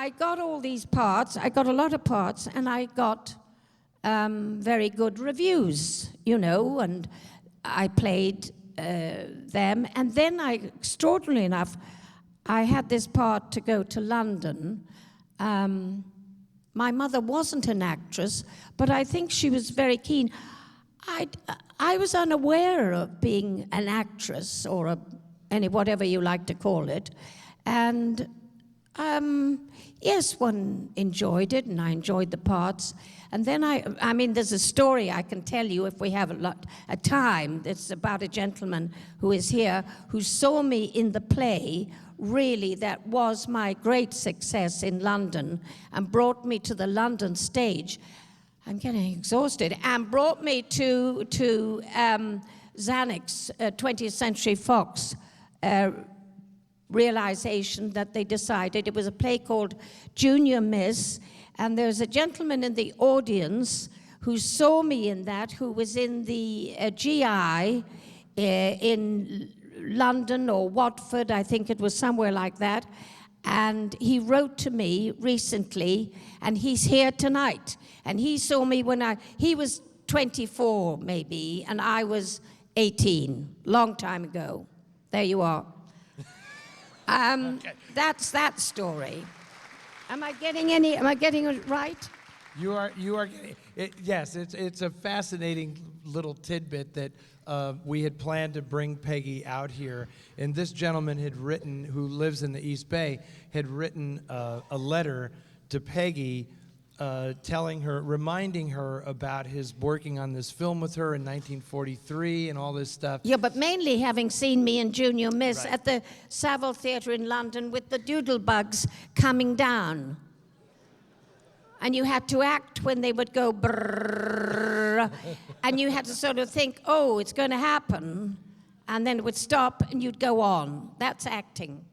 I got all these parts. I got a lot of parts, and I got very good reviews, you know, and I played them. And then extraordinarily enough, I had this part to go to London. My mother wasn't an actress, but I think she was very keen. I was unaware of being an actress or whatever you like to call it. And yes, one enjoyed it, and I enjoyed the parts. And then I mean, there's a story I can tell you if we have a time. It's about a gentleman who is here who saw me in the play. Really, that was my great success in London, and brought me to the London stage. I'm getting exhausted. And brought me to Xanax, 20th Century Fox, realization that they decided it was a play called Junior Miss, and there's a gentleman in the audience who saw me in that, who was in the GI in London or Watford, I think it was somewhere like that, and he wrote to me recently, and he's here tonight, and he saw me when he was 24 maybe, and I was 18, long time ago. There you are. Okay. That's that story. Am I getting it right? You are getting it. Yes, it's a fascinating little tidbit that we had planned to bring Peggy out here, and this gentleman had written, who lives in the East Bay, had written a letter to Peggy reminding her about his working on this film with her in 1943 and all this stuff. Yeah, but mainly having seen me in Junior Miss at the Savile Theatre in London with the doodlebugs coming down. And you had to act when they would go brrrr, and you had to sort of think, oh, it's going to happen, and then it would stop and you'd go on. That's acting.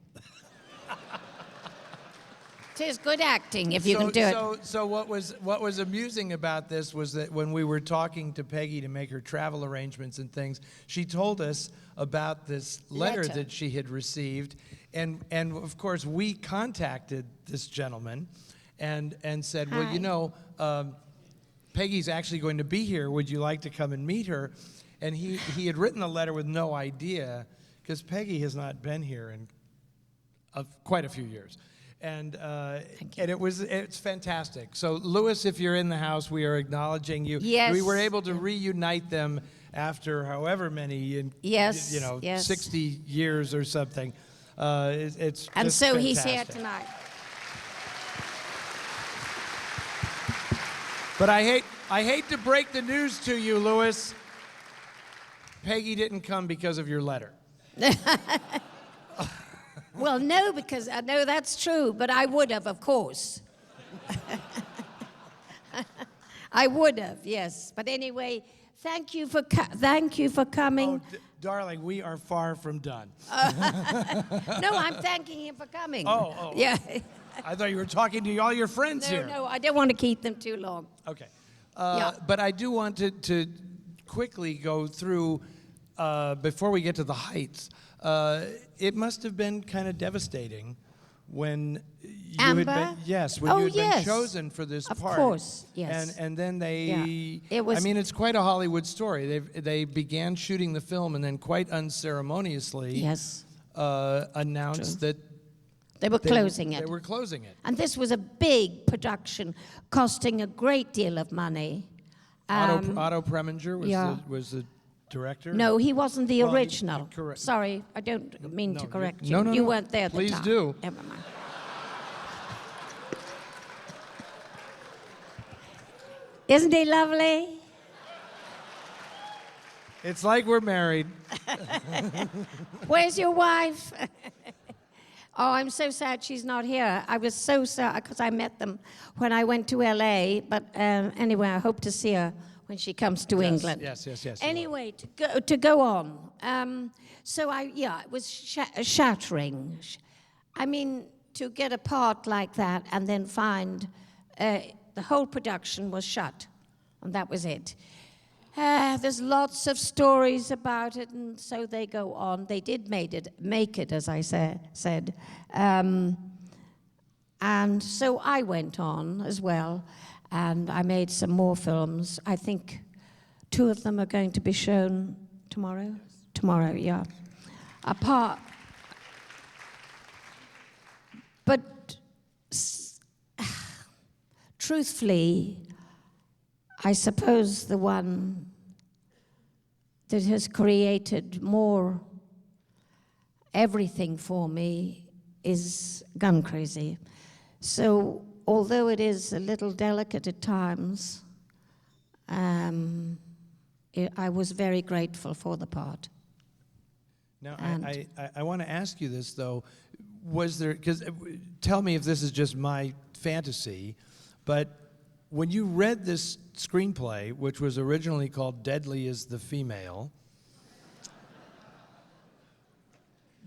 It is good acting if you can do it. So what was amusing about this was that when we were talking to Peggy to make her travel arrangements and things, she told us about this letter that she had received, and of course we contacted this gentleman and said, hi. Well, you know, Peggy's actually going to be here. Would you like to come and meet her? And he had written a letter with no idea, because Peggy has not been here in quite a few years. And it's fantastic. So, Louis, if you're in the house, we are acknowledging you. Yes. We were able to reunite them after however many, 60 years or something. It's and just so fantastic. He's here tonight. But I hate to break the news to you, Louis. Peggy didn't come because of your letter. Well, no, because I know that's true, but I would have, of course. I would have, yes. But anyway, thank you for coming. Oh, darling, we are far from done. No, I'm thanking him for coming. Oh. Yeah. I thought you were talking to all your friends here. No, I don't want to keep them too long. Okay. But I do want to quickly go through, before we get to the heights, it must have been kind of devastating when you had been chosen for this part. Of course, yes. And then they, it was, I mean, it's quite a Hollywood story. They began shooting the film and then quite unceremoniously announced that they were closing it. They were closing it. And this was a big production, costing a great deal of money. Otto Preminger was the director? No, he wasn't the original. Correct. Sorry, I don't mean to correct you. No, you weren't there at the time. Please do. Never mind. Isn't he lovely? It's like we're married. Where's your wife? Oh, I'm so sad she's not here. I was so sad because I met them when I went to L.A. But anyway, I hope to see her when she comes to England. Yes. Anyway, to go on. So it was shattering. I mean, to get a part like that and then find the whole production was shut, and that was it. There's lots of stories about it, and so they go on. They did make it, as I said. And so I went on as well, and I made some more films. I think 2 of them are going to be shown tomorrow. Tomorrow, yeah. Apart, but truthfully, I suppose the one that has created more everything for me is Gun Crazy. So although it is a little delicate at times, I was very grateful for the part. Now, I want to ask you this, though. Was there, because tell me if this is just my fantasy, but when you read this screenplay, which was originally called Deadly is the Female,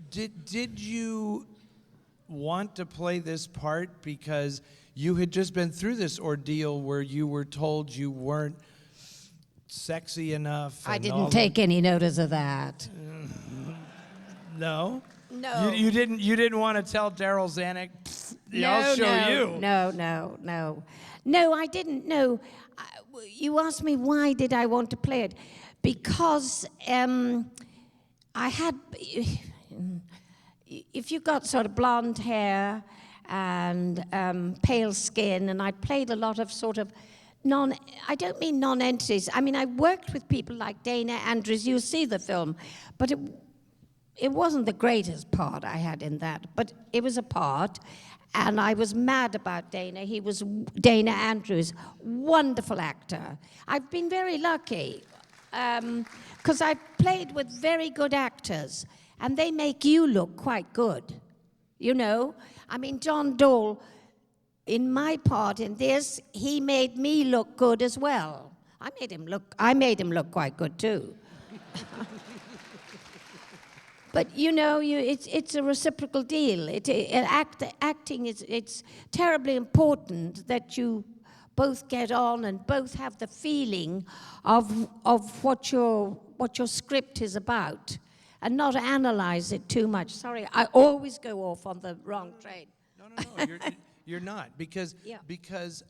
did you want to play this part because you had just been through this ordeal where you were told you weren't sexy enough? I didn't take any notice of that. No? No. You didn't want to tell Daryl Zanuck, I'll show you. No, I didn't know. You asked me why did I want to play it. Because I had, if you got sort of blonde hair and pale skin, and I played a lot of sort of I don't mean non-entities. I mean, I worked with people like Dana Andrews. You see the film, but it wasn't the greatest part I had in that, but it was a part, and I was mad about Dana. He was Dana Andrews, wonderful actor. I've been very lucky, because I've played with very good actors, and they make you look quite good, you know? I mean, John Dole, in my part in this, he made me look good as well. I made him look quite good too. But you know, it's a reciprocal deal. Acting it's terribly important that you both get on and both have the feeling of what your script is about, and not analyze it too much. Sorry, I always go off on the wrong train. No, you're not, because Yeah.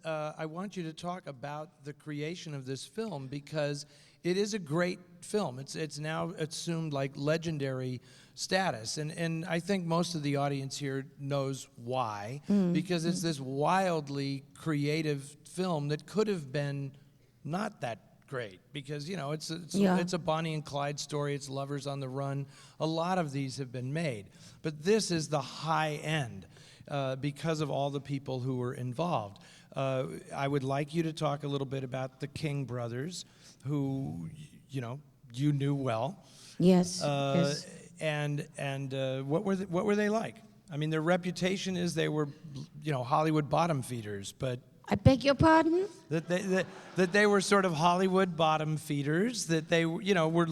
I want you to talk about the creation of this film, because it is a great film. It's now assumed like legendary status, and I think most of the audience here knows why, because it's this wildly creative film that could have been not that great, because you know it's a Bonnie and Clyde story. It's lovers on the run. A lot of these have been made, but this is the high end. Because of all the people who were involved. I would like you to talk a little bit about the King brothers, who, you knew well. Yes. Yes. And what were they like? I mean, their reputation is they were, Hollywood bottom feeders, but I beg your pardon? that they were sort of Hollywood bottom feeders, that they, were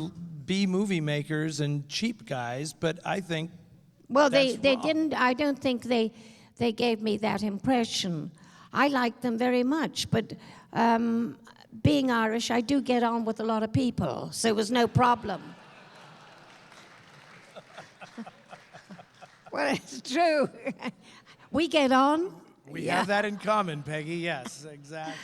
B movie makers and cheap guys, but I think well, they wrong. didn't. I don't think they gave me that impression. I liked them very much, but being Irish, I do get on with a lot of people, so it was no problem. Well, it's true. We get on. We have that in common, Peggy. Yes, exactly.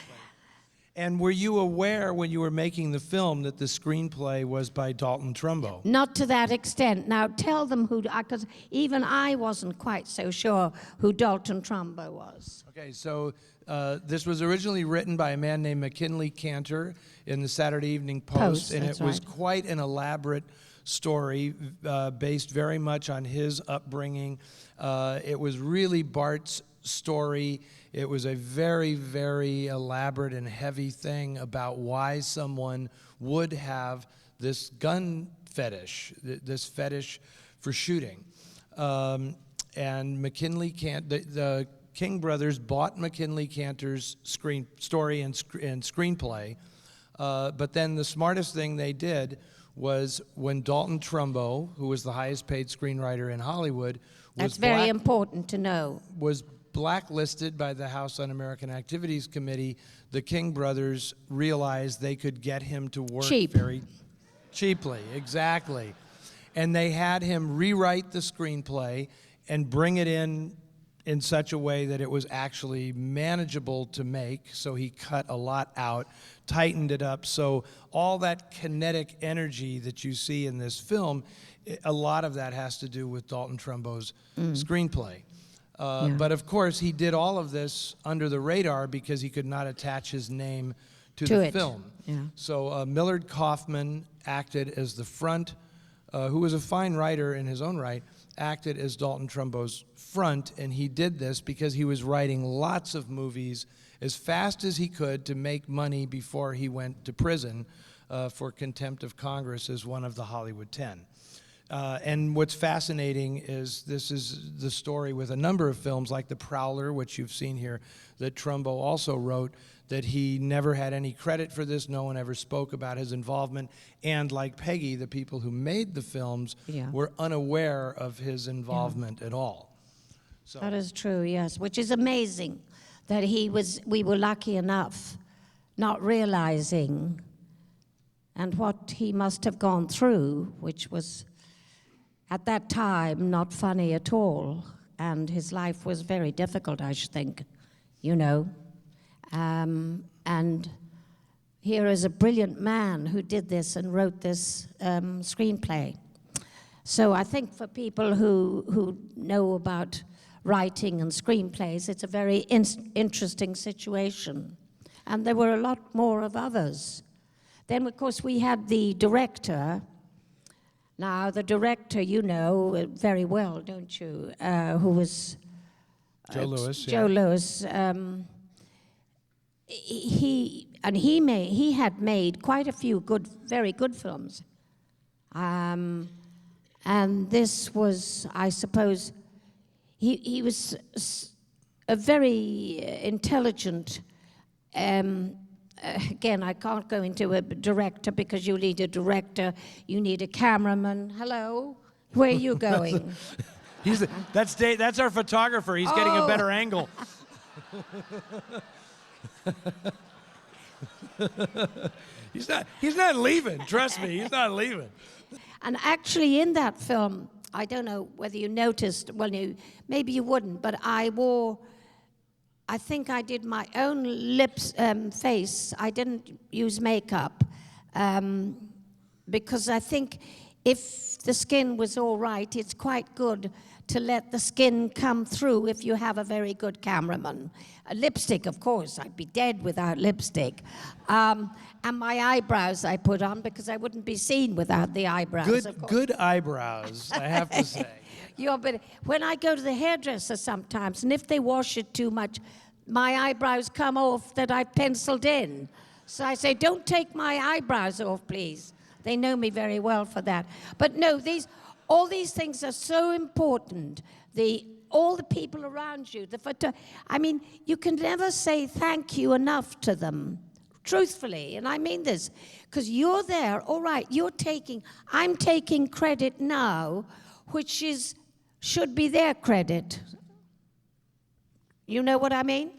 And were you aware when you were making the film that the screenplay was by Dalton Trumbo? Not to that extent. Now tell them who, because even I wasn't quite so sure who Dalton Trumbo was. Okay, so this was originally written by a man named McKinley Cantor in the Saturday Evening Post, and it was quite an elaborate story based very much on his upbringing. It was really Bart's story. It was a very, very elaborate and heavy thing about why someone would have this gun fetish, this fetish for shooting. And McKinley the King brothers bought McKinley Cantor's story and screenplay. But then the smartest thing they did was when Dalton Trumbo, who was the highest paid screenwriter in Hollywood, That's very important to know. Was blacklisted by the House Un-American Activities Committee, the King brothers realized they could get him to work very cheaply. Exactly. And they had him rewrite the screenplay and bring it in in such a way that it was actually manageable to make, so he cut a lot out, tightened it up, so all that kinetic energy that you see in this film, a lot of that has to do with Dalton Trumbo's screenplay. But of course, he did all of this under the radar because he could not attach his name to the film. Yeah. So Millard Kaufman acted as the front, who was a fine writer in his own right, acted as Dalton Trumbo's front, and he did this because he was writing lots of movies as fast as he could to make money before he went to prison for contempt of Congress as one of the Hollywood 10. And what's fascinating is this is the story with a number of films like The Prowler, which you've seen here, that Trumbo also wrote, that he never had any credit for this. No one ever spoke about his involvement. And like Peggy, the people who made the films were unaware of his involvement at all. So. That is true, yes, which is amazing that we were lucky enough not realizing and what he must have gone through, which was at that time not funny at all. And his life was very difficult, I should think, you know. And here is a brilliant man who did this and wrote this screenplay. So I think for people who know about writing and screenplays, it's a very interesting situation. And there were a lot more of others. Then, of course, we had the director. Now, the director, you know very well, don't you, who was... Joe Lewis. Joe Lewis. He had made quite a few very good films. And this was, I suppose, he was a very intelligent, again, I can't go into a director because you need a director, you need a cameraman. Hello, where are you going? That's our photographer. He's getting a better angle. He's not leaving. Trust me, he's not leaving. And actually, in that film, I don't know whether you noticed. Well, maybe you wouldn't, but I think I did my own face. I didn't use makeup because I think if the skin was all right, it's quite good to let the skin come through if you have a very good cameraman. Lipstick, of course, I'd be dead without lipstick. And my eyebrows I put on because I wouldn't be seen without the eyebrows, of course. Good eyebrows, I have to say. But when I go to the hairdresser sometimes, and if they wash it too much, my eyebrows come off that I penciled in. So I say, don't take my eyebrows off, please. They know me very well for that. But no, all these things are so important. All the people around you, I mean, you can never say thank you enough to them, truthfully, and I mean this, because you're there, all right, I'm taking credit now, which should be their credit. You know what I mean?